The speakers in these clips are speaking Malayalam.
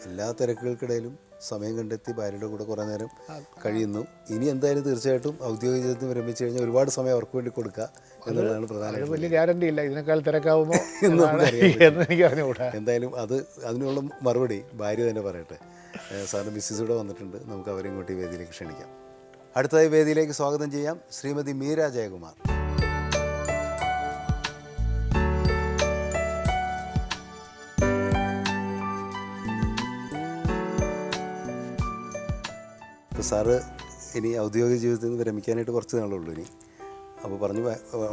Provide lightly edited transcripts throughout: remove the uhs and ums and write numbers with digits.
എല്ലാ തിരക്കുകൾക്കിടയിലും സമയം കണ്ടെത്തി ഭാര്യയുടെ കൂടെ കുറേ നേരം കഴിയുന്നു. ഇനി എന്തായാലും തീർച്ചയായിട്ടും ഔദ്യോഗിക ജീവിതത്തിൽ വിരമിച്ചു കഴിഞ്ഞാൽ ഒരുപാട് സമയം അവർക്ക് വേണ്ടി കൊടുക്കുക എന്നുള്ളതാണ് പ്രധാന. വലിയ ഗ്യാരണ്ടി ഇല്ല ഇതിനേക്കാൾ തിരക്കാവുമോ എന്ന് എനിക്ക് അറിഞ്ഞുകൂടാ. എന്തായാലും അതിനുള്ള മറുപടി ഭാര്യ തന്നെ പറയട്ടെ. സാറിന് മിസ്സിസ് കൂടെ വന്നിട്ടുണ്ട്, നമുക്ക് അവരെ ഇങ്ങോട്ട് ഈ വേദിയിലേക്ക് ക്ഷണിക്കാം. അടുത്തതായി വേദിയിലേക്ക് സ്വാഗതം ചെയ്യാം ശ്രീമതി മീര ജയകുമാർ. ഇപ്പോൾ സാറ് ഇനി ഔദ്യോഗിക ജീവിതത്തിൽ നിന്ന് വിരമിക്കാനായിട്ട് കുറച്ച് നാളുള്ളൂ ഇനി. അപ്പോൾ പറഞ്ഞു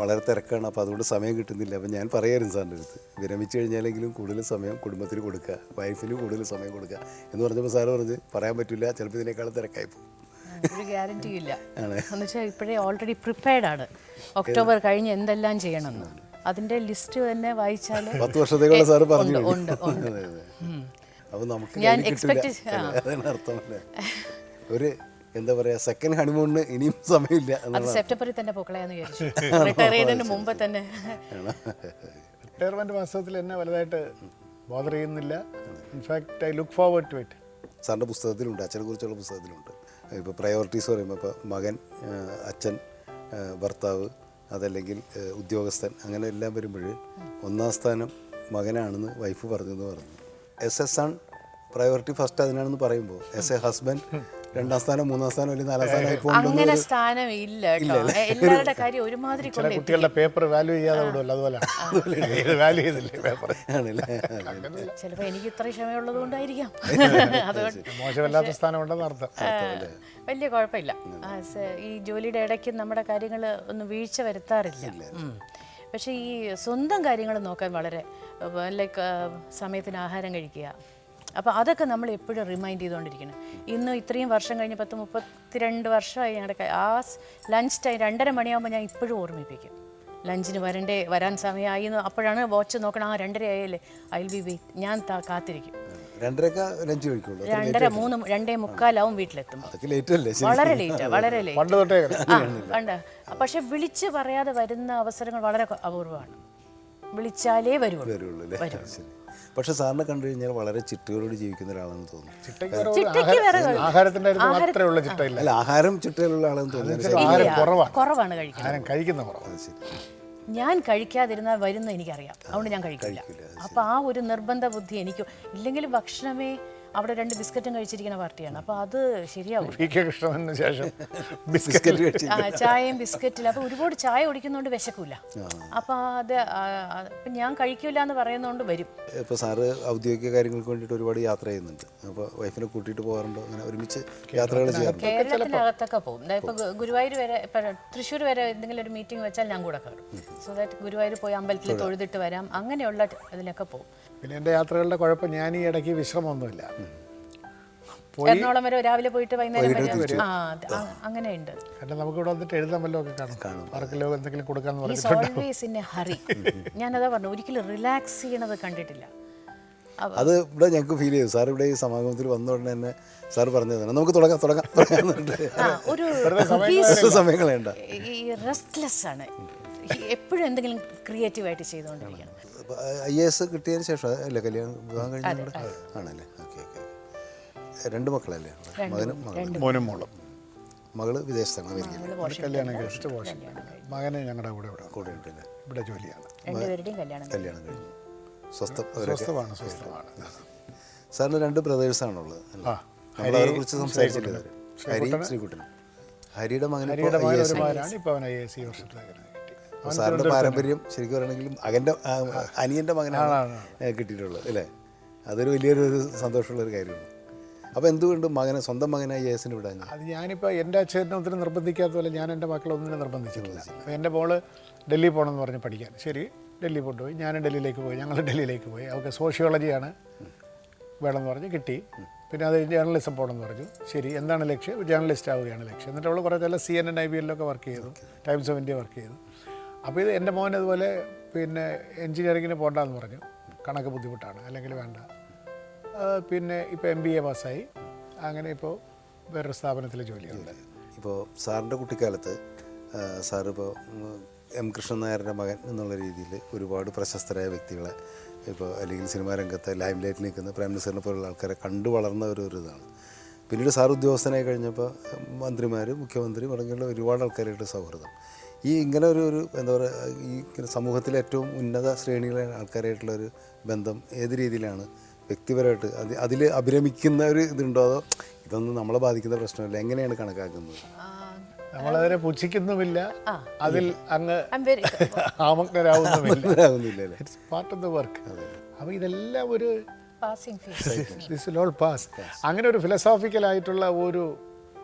വളരെ തിരക്കാണ്, അപ്പോൾ അതുകൊണ്ട് സമയം കിട്ടുന്നില്ല. അപ്പോൾ ഞാൻ പറയായിരുന്നു സാറിൻ്റെ അടുത്ത്, വിരമിച്ചു കഴിഞ്ഞാലെങ്കിലും കൂടുതൽ സമയം കുടുംബത്തിന് കൊടുക്കുക, വൈഫിന് കൂടുതൽ സമയം കൊടുക്കുക എന്ന് പറഞ്ഞപ്പോൾ സാറ് പറഞ്ഞ് പറയാൻ പറ്റില്ല, ചിലപ്പോൾ ഇതിനേക്കാളും തിരക്കായി പോകും. ഒരു ഗ്യാരണ്ടി ഇല്ല എന്ന് വെച്ചാൽ ഇപ്പോഴേ ഓൾറെഡി പ്രിപ്പയർഡ് ആണ്. ഒക്ടോബർ കഴിഞ്ഞ് എന്തെല്ലാം ചെയ്യണമെന്ന് അതിൻ്റെ ലിസ്റ്റ് തന്നെ വായിച്ചാൽ 10 വർഷത്തേക്കുള്ള സാറ് പറഞ്ഞു. അപ്പോൾ നമുക്ക് ഞാൻ എക്സ്പെക്ട് അതാണ് അർത്ഥമല്ലേ. ഒരു എന്താ പറയുക, സെക്കൻഡ് ഹണിമൂണിന് ഇനിയും സമയമില്ല. അത് സെപ്റ്റംബറിൽ തന്നെ പൊക്കളയാന്ന് വിചാരിച്ചു, റിട്ടയർ ചെയ്യുന്നതിന് മുമ്പ് തന്നെ. റിട്ടയർമെൻറ്റ് മാസത്തിൽ എന്നെ വലുതായിട്ട് ബോദർ ചെയ്യുന്നില്ല. In fact I look forward to it. സാറിൻ്റെ പുസ്തകത്തിലുണ്ട്, അച്ഛനെ കുറിച്ചുള്ള പുസ്തകത്തിലുണ്ട്. ഇപ്പോൾ പ്രയോറിറ്റീസ് പറയുമ്പോൾ ഇപ്പോൾ മകൻ, അച്ഛൻ, ഭർത്താവ്, അതല്ലെങ്കിൽ ഉദ്യോഗസ്ഥൻ, അങ്ങനെ എല്ലാം വരുമ്പോൾ 1ാം സ്ഥാനം മകനാണെന്ന് വൈഫ് പറഞ്ഞെന്ന് പറഞ്ഞു. As a son priority first അതിനാണെന്ന് പറയുമ്പോൾ എസ് എ ഹസ്ബൻഡ് 2ാം സ്ഥാനം 3ാം സ്ഥാനം അല്ലെങ്കിൽ 4ാം സ്ഥാനം അങ്ങനെ സ്ഥാനം ഇല്ല കേട്ടോ. എല്ലാവരുടെ കാര്യം ഒരുമാതിരി കുട്ടികളുടെ പേപ്പർ വാല്യൂ ചെയ്യാതെ വിടുമല്ലോ, അതുപോലെ വാല്യൂ ചെയ്തില്ലേ പേപ്പർ. ചിലപ്പോൾ എനിക്ക് ഇത്ര ക്ഷമയുള്ളത് കൊണ്ടായിരിക്കാം. അതുകൊണ്ട് മോശമല്ലാത്ത സ്ഥാനം ഉണ്ടെന്ന് അർത്ഥം. വലിയ കുഴപ്പമില്ല. ഈ ജോലിയുടെ ഇടയ്ക്ക് നമ്മുടെ കാര്യങ്ങൾ ഒന്നും വീഴ്ച വരുത്താറില്ല. പക്ഷേ ഈ സ്വന്തം കാര്യങ്ങൾ നോക്കാൻ വളരെ ലൈക്ക് സമയത്തിന് ആഹാരം കഴിക്കുക, അപ്പോൾ അതൊക്കെ നമ്മൾ എപ്പോഴും റിമൈൻഡ് ചെയ്തുകൊണ്ടിരിക്കണം. ഇന്ന് ഇത്രയും വർഷം കഴിഞ്ഞ് 32 വർഷമായി ഞങ്ങളുടെ ആ ലഞ്ച് ടൈം 2:30 മണിയാകുമ്പോൾ ഞാൻ ഇപ്പോഴും ഓർമ്മിപ്പിക്കും, ലഞ്ചിന് വരാൻ സമയമായി എന്ന്. അപ്പോഴാണ് വാച്ച് നോക്കണം, 2:30 ആയല്ലേ, ഐ വിൽ ബി വെയിറ്റ്. ഞാൻ കാത്തിരിക്കും. 2:30 ലഞ്ച് കഴിക്കുള്ളൂ. 2:30, 3, 2:45 വീട്ടിലെത്തും. വളരെ ലേറ്റ്. കണ്ട. പക്ഷെ വിളിച്ച് പറയാതെ വരുന്ന അവസരങ്ങൾ വളരെ അപൂർവമാണ്. വിളിച്ചാലേ വരുള്ളൂ. പക്ഷെ സാറിനെ കണ്ടു കഴിഞ്ഞാൽ വളരെ ചിട്ടകളോട് ജീവിക്കുന്ന ഒരാളാണെന്ന് തോന്നുന്നു. അല്ല, ആഹാരം ചിട്ടയിലുള്ള ആളെന്ന് തോന്നുന്നു. കുറവാണ് കഴിക്കുന്നത്. ഞാൻ കഴിക്കാതിരുന്നാൽ വരുന്ന എനിക്കറിയാം, അതുകൊണ്ട് ഞാൻ കഴിക്കില്ല. അപ്പോൾ ആ ഒരു നിർബന്ധ ബുദ്ധി എനിക്ക് ഇല്ലെങ്കിൽ ഭക്ഷണമേ. അവിടെ 2 ബിസ്ക്കറ്റും കഴിച്ചിരിക്കുന്ന പാർട്ടിയാണ്, അപ്പോൾ അത് ശരിയാവും. ചായയും ബിസ്ക്കറ്റിൽ അപ്പോൾ ഒരുപാട് ചായ കുടിക്കുന്നതുകൊണ്ട് വിശക്കില്ല. അപ്പോൾ അത് ഞാൻ കഴിക്കില്ല എന്ന് പറയുന്നതുകൊണ്ട് വരും. ഇപ്പോൾ സാറ് ഔദ്യോഗിക കാര്യങ്ങൾക്ക് വേണ്ടിയിട്ട് ഒരുപാട് യാത്ര ചെയ്യുന്നുണ്ട്. അപ്പോൾ വൈഫിനെ കൂട്ടിയിട്ട് പോകാറുണ്ടോ? അങ്ങനെ ഒരുമിച്ച് യാത്രകൾ ചെയ്യാറുണ്ട്? കേരളത്തിനകത്തൊക്കെ പോകും. ഇപ്പോൾ ഗുരുവായൂർ വരെ, ഇപ്പം തൃശ്ശൂർ വരെ എന്തെങ്കിലും ഒരു മീറ്റിംഗ് വെച്ചാൽ ഞാൻ കൂടെ കയറും. സോ ദാറ്റ് ഗുരുവായൂർ പോയി അമ്പലത്തിൽ തൊഴുതിട്ട് വരാം, അങ്ങനെയുള്ള ഇതിനൊക്കെ പോകും. പിന്നെ എൻ്റെ യാത്രകളുടെ കുഴപ്പം, ഞാൻ ഈ ഇടയ്ക്ക് വിശ്രമമൊന്നുമില്ല. എറണാകുളം വരെ രാവിലെ പോയിട്ട് വൈകുന്നേരം വരെ അങ്ങനെയുണ്ട്. കാരണം നമുക്കിവിടെ വന്നിട്ട് എഴുതാൻ വല്ലതൊക്കെ കാണും, ആർക്കെല്ലോ എന്തെങ്കിലും കൊടുക്കാന്ന് ഹറി. ഞാനതാ പറഞ്ഞു, ഒരിക്കലും റിലാക്സ് ചെയ്യണത് കണ്ടിട്ടില്ല. അത് ഇവിടെ ഞങ്ങൾക്ക് ഫീൽ ചെയ്തു. സാർ ഇവിടെ ഈ സമാഗമത്തിൽ വന്ന ഉടനെ തന്നെ സാർ പറഞ്ഞതാണ്, നമുക്ക് തുടങ്ങാം. ഒരു സമയങ്ങളുണ്ട്. ഈ റെസ്റ്റ്ലെസ് ആണ്, എപ്പോഴും എന്തെങ്കിലും ക്രിയേറ്റീവായിട്ട് ചെയ്തുകൊണ്ടിരിക്കണം. IAS കിട്ടിയതിന് ശേഷം അല്ലേ കല്യാണം, വിവാഹം കഴിഞ്ഞ ആണല്ലേ? ഓക്കെ. 2 മക്കളല്ലേ? മോനും മോളും. മകള് വിദേശത്താണ്, കല്യാണം കഴിച്ചിട്ട് മകനെ ഞങ്ങളുടെ കൂടെ ഉണ്ടല്ലേ, ഇവിടെ ജോലിയാണ്. കല്യാണം കഴിഞ്ഞു സ്വസ്ഥമാണ്. സാറിന് 2 ബ്രദേഴ്സാണുള്ളത്. അവരെ കുറിച്ച് സംസാരിച്ചില്ലേ? ഹരി, ശ്രീകുട്ടൻ. ഹരിയുടെ മകനാണ് ഇപ്പോൾ അവൻ IAS ഈ വർഷത്തെ. സാറിൻ്റെ പാരമ്പര്യം ശരിക്കും പറയണമെങ്കിലും അനിയൻ്റെ മകനാണ് കിട്ടിയിട്ടുള്ളത് അല്ലേ? അതൊരു വലിയൊരു സന്തോഷമുള്ളൊരു കാര്യമാണ്. അപ്പോൾ എന്തുകൊണ്ട് സ്വന്തം മകനെ IAS വിടാൻ? അത് ഞാനിപ്പോൾ എൻ്റെ അച്ഛനെ ഒത്തിരി നിർബന്ധിക്കാത്ത പോലെ ഞാൻ എൻ്റെ മക്കളെ ഒന്നിനും നിർബന്ധിച്ചിട്ടില്ല. എൻ്റെ മോള് ഡൽഹി പോകണമെന്ന് പറഞ്ഞ് പഠിക്കാൻ, ശരി ഡൽഹി കൊണ്ടുപോയി. ഞാനും ഡൽഹിയിലേക്ക് പോയി, ഞങ്ങൾ ഡൽഹിയിലേക്ക് പോയി. അവർക്ക് സോഷ്യോളജിയാണ് വേണമെന്ന് പറഞ്ഞ് കിട്ടി. പിന്നെ അത് ജേർണലിസം പോകണമെന്ന് പറഞ്ഞു. ശരി, എന്താണ് ലക്ഷ്യം? ജേർണലിസ്റ്റ് ആവുകയാണ് ലക്ഷ്യം. എന്നിട്ട് അവൾ കുറേ ചില CNN, IBL വർക്ക് ചെയ്തു, ടൈംസ് ഓഫ് ഇന്ത്യ വർക്ക് ചെയ്തു. അപ്പോൾ ഇത് എൻ്റെ മോൻ അതുപോലെ പിന്നെ എൻജിനീയറിങ്ങിന് പോകണ്ടെന്ന് പറഞ്ഞു, കണക്ക് ബുദ്ധിമുട്ടാണ്, അല്ലെങ്കിൽ വേണ്ട. പിന്നെ ഇപ്പോൾ MBA പാസ്സായി, അങ്ങനെ ഇപ്പോൾ വേറൊരു സ്ഥാപനത്തിൽ ജോലിയുണ്ട്. ഇപ്പോൾ സാറിൻ്റെ കുട്ടിക്കാലത്ത് സാറിപ്പോൾ എം കൃഷ്ണൻ നായരുടെ മകൻ എന്നുള്ള രീതിയിൽ ഒരുപാട് പ്രശസ്തരായ വ്യക്തികളെ ഇപ്പോൾ അല്ലെങ്കിൽ സിനിമാ രംഗത്തെ ലൈം ലൈറ്റിൽ നിൽക്കുന്ന പ്രേം നസീറിനെ പോലുള്ള ആൾക്കാരെ കണ്ടു വളർന്ന ഒരു ഇതാണ്. പിന്നീട് സാർ ഉദ്യോഗസ്ഥനായി കഴിഞ്ഞപ്പോൾ മന്ത്രിമാർ, മുഖ്യമന്ത്രി തുടങ്ങിയുള്ള ഒരുപാട് ആൾക്കാരായിട്ട് സൗഹൃദം. ഈ ഇങ്ങനെ ഒരു എന്താ പറയുക, ഈ സമൂഹത്തിലെ ഏറ്റവും ഉന്നത ശ്രേണിയിലെ ആൾക്കാരായിട്ടുള്ളൊരു ബന്ധം ഏത് രീതിയിലാണ് വ്യക്തിപരമായിട്ട് അതിൽ അഭിരമിക്കുന്ന ഒരു ഇതുണ്ടോ, അതോ ഇതൊന്നും നമ്മളെ ബാധിക്കുന്ന പ്രശ്നമില്ല, എങ്ങനെയാണ് കണക്കാക്കുന്നത്? നമ്മളതിനെ പുച്ഛിക്കുന്നുമില്ല, അതിൽ അങ്ങ് ആമഗ്നരാകുന്നുമില്ല. Part of the work. അപ്പോൾ ഇതെല്ലാം ഒരു ദിസ് വിൽ ഓൾ പാസ്. അങ്ങനെ ഒരു ഫിലോസോഫിക്കലായിട്ടുള്ള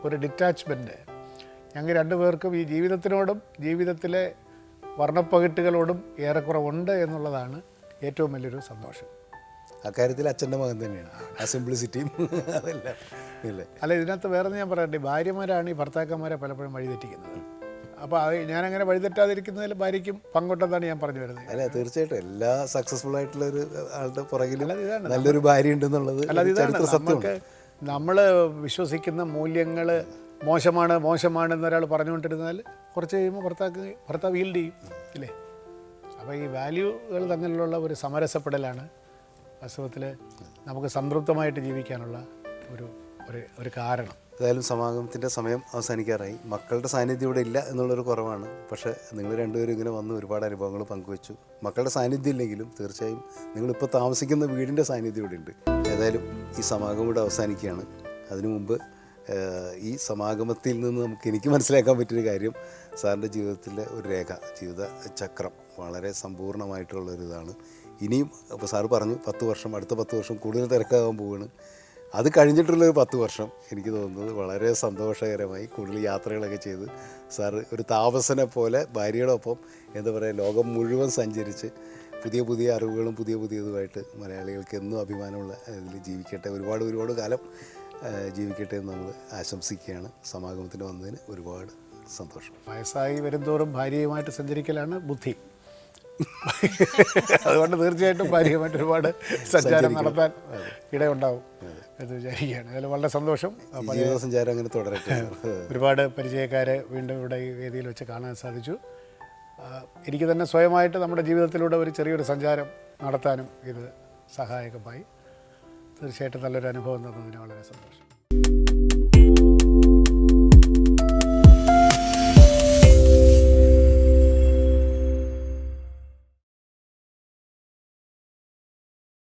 ഒരു ഡിറ്റാച്ച്മെൻറ്റ് ഞങ്ങൾ രണ്ടുപേർക്കും ഈ ജീവിതത്തിനോടും ജീവിതത്തിലെ വർണ്ണപ്പകിട്ടുകളോടും ഏറെക്കുറെ ഉണ്ട് എന്നുള്ളതാണ് ഏറ്റവും വലിയൊരു സന്തോഷം. അക്കാര്യത്തിൽ അച്ഛൻ്റെ മകൻ തന്നെയാണ് ആ സിംപ്ലിസിറ്റിയും അതല്ല ഇല്ലേ. അല്ല, ഇതിനകത്ത് വേറെ ഞാൻ പറയട്ടെ, ഭാര്യമാരാണ് ഈ ഭർത്താക്കന്മാരെ പലപ്പോഴും വഴിതെറ്റിക്കുന്നത്. അപ്പോൾ അത് ഞാനങ്ങനെ വഴിതെറ്റാതിരിക്കുന്നതിൽ ഭാര്യയ്ക്കും പങ്കുണ്ടെന്നാണ് ഞാൻ പറഞ്ഞു വരുന്നത്. അല്ല, തീർച്ചയായിട്ടും എല്ലാ സക്സസ്ഫുൾ ആയിട്ടുള്ള ഒരു ആളുടെ പുറകിൽ നല്ലൊരു ഭാര്യ ഉണ്ടെന്നുള്ളത് ചരിത്ര സത്യമാണ്. നമ്മൾ വിശ്വസിക്കുന്ന മൂല്യങ്ങൾ മോശമാണെന്ന് ഒരാൾ പറഞ്ഞുകൊണ്ടിരുന്നാൽ കുറച്ച് കഴിയുമ്പോൾ ഭർത്താവ് ഈൽഡ് ചെയ്യും ഇല്ലേ. അപ്പോൾ ഈ വാല്യൂകൾ തമ്മിലുള്ള ഒരു സമരസപ്പെടലാണ് വാസ്തവത്തിൽ നമുക്ക് സംതൃപ്തമായിട്ട് ജീവിക്കാനുള്ള ഒരു കാരണം. ഏതായാലും സമാഗമത്തിൻ്റെ സമയം അവസാനിക്കാറായി. മക്കളുടെ സാന്നിധ്യം ഇവിടെ ഇല്ല എന്നുള്ളൊരു കുറവാണ്. പക്ഷേ നിങ്ങൾ രണ്ടുപേരും ഇങ്ങനെ വന്ന് ഒരുപാട് അനുഭവങ്ങൾ പങ്കുവച്ചു. മക്കളുടെ സാന്നിധ്യം ഇല്ലെങ്കിലും തീർച്ചയായും നിങ്ങളിപ്പോൾ താമസിക്കുന്ന വീടിൻ്റെ സാന്നിധ്യം ഇവിടെ ഉണ്ട്. ഏതായാലും ഈ സമാഗമം ഇവിടെ അവസാനിക്കുകയാണ്. അതിനു മുമ്പ് ഈ സമാഗമത്തിൽ നിന്ന് എനിക്ക് മനസ്സിലാക്കാൻ പറ്റിയൊരു കാര്യം, സാറിൻ്റെ ജീവിതത്തിലെ ഒരു രേഖ, ജീവിത ചക്രം വളരെ സമ്പൂർണ്ണമായിട്ടുള്ളൊരിതാണ്. ഇനിയും ഇപ്പോൾ സാറ് പറഞ്ഞു 10 വർഷം, അടുത്ത 10 വർഷം കൂടുതൽ തിരക്കാകാൻ പോവുകയാണ്. അത് കഴിഞ്ഞിട്ടുള്ളൊരു 10 വർഷം എനിക്ക് തോന്നുന്നത് വളരെ സന്തോഷകരമായി കൂടുതൽ യാത്രകളൊക്കെ ചെയ്ത് സാറ് ഒരു താമസനെ പോലെ ഭാര്യയോടൊപ്പം എന്താ പറയുക, ലോകം മുഴുവൻ സഞ്ചരിച്ച് പുതിയ അറിവുകളും പുതിയതുമായിട്ട് മലയാളികൾക്ക് എന്നും അഭിമാനമുള്ള ഇതിൽ ജീവിക്കട്ടെ, ഒരുപാട് കാലം ജീവിക്കട്ടെ എന്ന് നമ്മൾ ആശംസിക്കുകയാണ്. സമാഗമത്തിന് വന്നതിന് ഒരുപാട് സന്തോഷം. വയസ്സായി വരുന്തോറും ഭാര്യയുമായിട്ട് സഞ്ചരിക്കലാണ് ബുദ്ധി. അതുകൊണ്ട് തീർച്ചയായിട്ടും ഭാര്യയുമായിട്ട് ഒരുപാട് സഞ്ചാരം നടത്താൻ ഇടയുണ്ടാവും എന്ന് വിചാരിക്കുകയാണ്. അതിൽ വളരെ സന്തോഷം. സഞ്ചാരം അങ്ങനെ തുടരട്ടെ. ഒരുപാട് പരിചയക്കാരെ വീണ്ടും ഇവിടെ ഈ വേദിയിൽ വെച്ച് കാണാൻ സാധിച്ചു. എനിക്ക് തന്നെ സ്വയമായിട്ട് നമ്മുടെ ജീവിതത്തിലൂടെ ഒരു ചെറിയൊരു സഞ്ചാരം നടത്താനും ഇത് സഹായകമായി. തീർച്ചയായിട്ടും നല്ലൊരു അനുഭവം തന്നതിന് വളരെ സന്തോഷം.